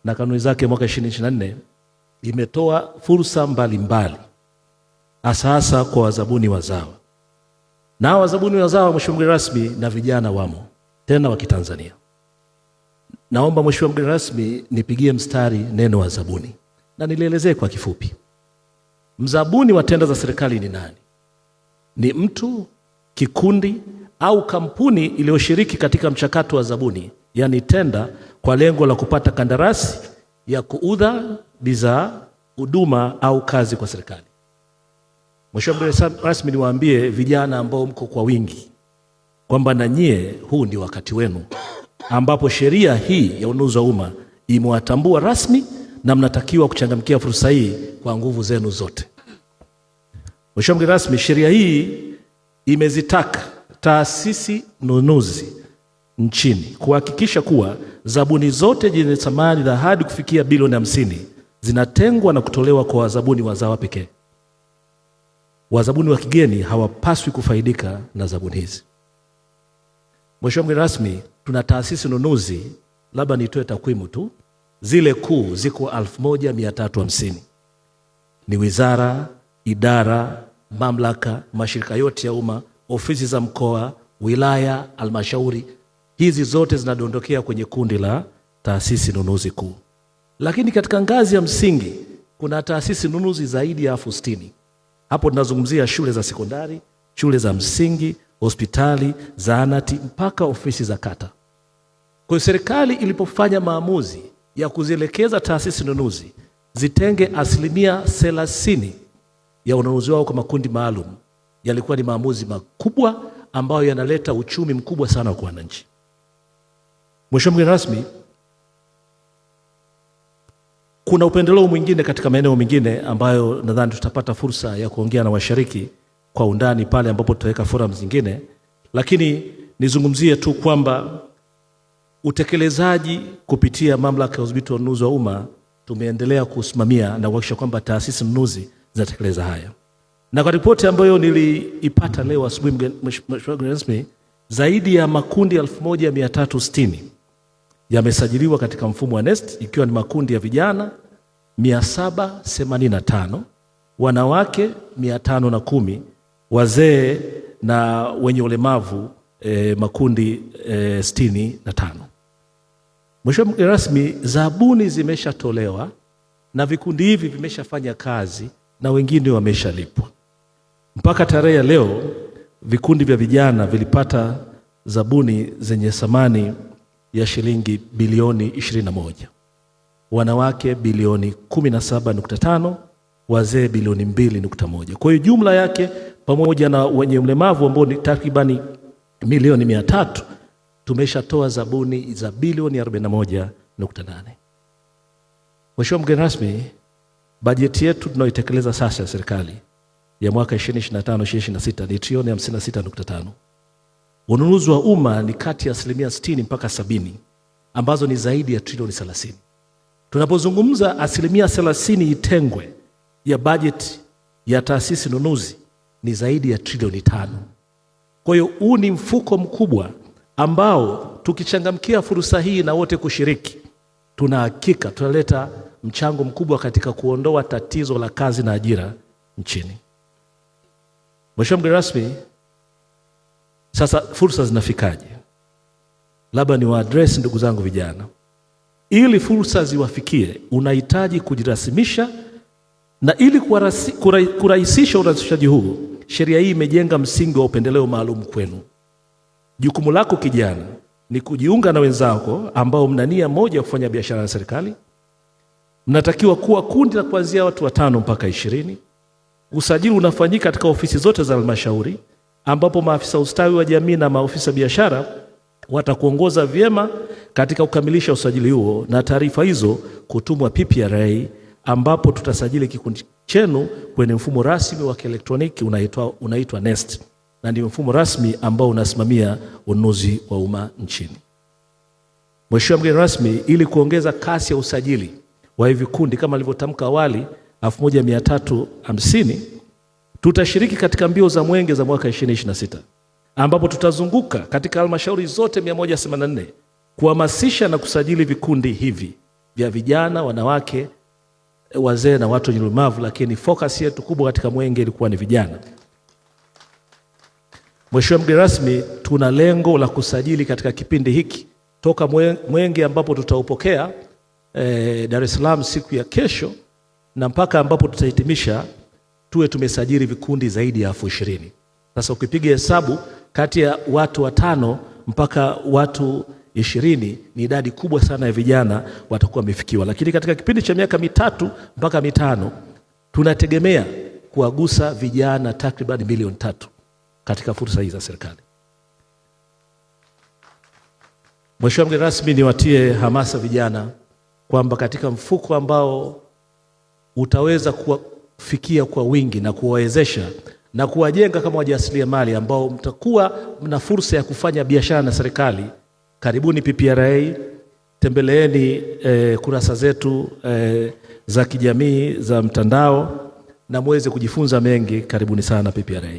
na kanuni zake mwaka 2024 imetoa fursa mbalimbali hasa kwa wazabuni wazawa. Na wazabuni wazawa, Mheshimiwa mgeni rasmi, na vijana wamo tena wa Kitanzania. Naomba Mheshimiwa mgeni rasmi nipigie mstari neno wazabuni na nilielezee kwa kifupi. Mzabuni wa tenda za serikali ni nani? Ni mtu, kikundi au kampuni iliyoshiriki katika mchakato wa zabuni, yani tenda, kwa lengo la kupata kandarasi ya kuuza bidhaa, huduma au kazi kwa serikali. Mheshimiwa mgeni rasmi, niwaambie vijana ambao mko kwa wingi kwamba na nyie huu ndio wakati wenu ambapo sheria hii ya ununuzi wa umma imewatambua rasmi na mnatakiwa kuchangamkia fursa hii kwa nguvu zenu zote. Mheshimiwa mgeni rasmi, sheria hii imezitaka taasisi nunuzi nchini kuhakikisha kuwa zabuni zote zenye thamani za hadi kufikia bilioni 50 zinatengwa na kutolewa kwa wazabuni wazawa pekee. Wazabuni wa kigeni hawapaswi kufaidika na zabuni hizi. Mheshimiwa mgeni rasmi, tuna taasisi nunuzi, labda nitoe takwimu tu, zile kuu ziko 1350. Ni wizara, idara, mamlaka, mashirika yote ya umma, ofisi za mkoa, wilaya, halmashauri. Hizi zote zinadondokea kwenye kundi la taasisi nunuzi kuu. Lakini katika ngazi ya msingi kuna taasisi nunuzi zaidi ya 60. Hapo tunazungumzia shule za sekondari, shule za msingi, hospitali, zahanati mpaka ofisi za kata. Kwa hiyo serikali ilipofanya maamuzi ya kuzielekeza taasisi nunuzi zitenge 30% ya ununuzi wao kwa makundi maalum, yalikuwa ni maamuzi makubwa ambayo yanaleta uchumi mkubwa sana kwa wananchi. Mheshimiwa mgeni rasmi, kuna upendeleo mwingine katika maeneo mengine ambayo nadhani tutapata fursa ya kuongea na washiriki kwa undani pale ambapo tutaweka forum zingine, lakini nizungumzie tu kwamba utekelezaji kupitia mamlaka ya udhibiti wa ununuzi wa umma tumeendelea kusimamia na kuhakikisha kwamba taasisi nunuzi zinatekeleza haya. Na kwa ripoti ambayo niliipata leo asubuhi, Mheshimiwa mgeni rasmi, zaidi ya makundi 1360 yamesajiliwa katika mfumo wa NeST, ikiwa ni makundi ya vijana 785, wanawake 510, wazee na wenye ulemavu makundi 65. Mheshimiwa mgeni rasmi, zabuni zimeshatolewa na vikundi hivi vimeshafanya kazi na wengine wameshalipwa. Mpaka tarehe ya leo vikundi vya vijana vilipata zabuni zenye thamani ya shilingi bilioni 21, wanawake bilioni 17.5, wazee bilioni 2.1. Kwa hiyo jumla yake pamoja na wenye ulemavu ambao ni takribani milioni 300, tumeshatoa zabuni za bilioni 41.8. Mheshimiwa mgeni rasmi, bajeti yetu tunayoitekeleza sasa ya serikali ya mwaka 2025-2026 ni trilioni 56.5. Ununuzi wa umma ni kati ya 60% mpaka 70%, ambazo ni zaidi ya trilioni 30. Tunapozungumza 30% itengwe ya bajeti ya taasisi nunuzi ni zaidi ya trilioni 5. Kwa hiyo huu ni mfuko mkubwa ambao tukichangamkia fursa hii na wote kushiriki, tuna hakika tunaleta mchango mkubwa katika kuondoa tatizo la kazi na ajira nchini. Mheshimiwa mgeni rasmi, sasa fursa zinafikaje? Labda ni waadress ndugu zangu vijana. Ili fursa ziwafikie, unahitaji kujirasimisha, na ili kurahisisha urahisishaji huu, sheria hii imejenga msingi wa upendeleo maalum kwenu. Jukumu lako kijana ni kujiunga na wenzako ambao mna nia moja ya kufanya biashara na serikali. Mnatakiwa kuwa kundi la kuanzia watu 5 mpaka 20. Usajili unafanyika katika ofisi zote za halmashauri, ambapo maafisa ustawi wa jamii na maafisa biashara watakuongoza vyema katika kukamilisha usajili huo, na taarifa hizo kutumwa PPRA, ambapo tutasajili kikundi chenu kwenye mfumo rasmi wa kielektroniki unaitwa NeST, na ndio mfumo rasmi ambao unasimamia ununuzi wa umma nchini. Mheshimiwa mgeni rasmi, ili kuongeza kasi ya usajili wa hivi vikundi kama alivyotamka awali 1350, tutashiriki katika mbio za mwenge za mwaka 2026, ambapo tutazunguka katika halmashauri zote 184 kuhamasisha na kusajili vikundi hivi vya vijana, wanawake, wazee na watu wenye ulemavu, lakini focus yetu kubwa katika Mwenge ilikuwa ni vijana. Mheshimiwa mgeni rasmi, tuna lengo la kusajili katika kipindi hiki toka Mwenge ambapo tutaupokea Dar es Salaam siku ya kesho na mpaka ambapo tutahitimisha, tuwe tumesajili vikundi zaidi ya 20,000. Sasa ukipiga hesabu kati ya watu 5 mpaka watu 20 ni idadi kubwa sana ya vijana watakuwa wamefikiwa. Lakini katika kipindi cha miaka 3 mpaka 5 tunategemea kuwagusa vijana takriban milioni 3 katika fursa hizi za serikali. Mheshimiwa mgeni rasmi, niwatie hamasa vijana kwamba katika mfuko ambao utaweza kuwafikia kwa wingi na kuwawezesha na kuwajenga kama wajasiriamali ambao mtakuwa mna fursa ya kufanya biashara na serikali, karibuni PPRA, tembeleeni kurasa zetu za kijamii za mtandao na muweze kujifunza mengi. Karibuni sana PPRA.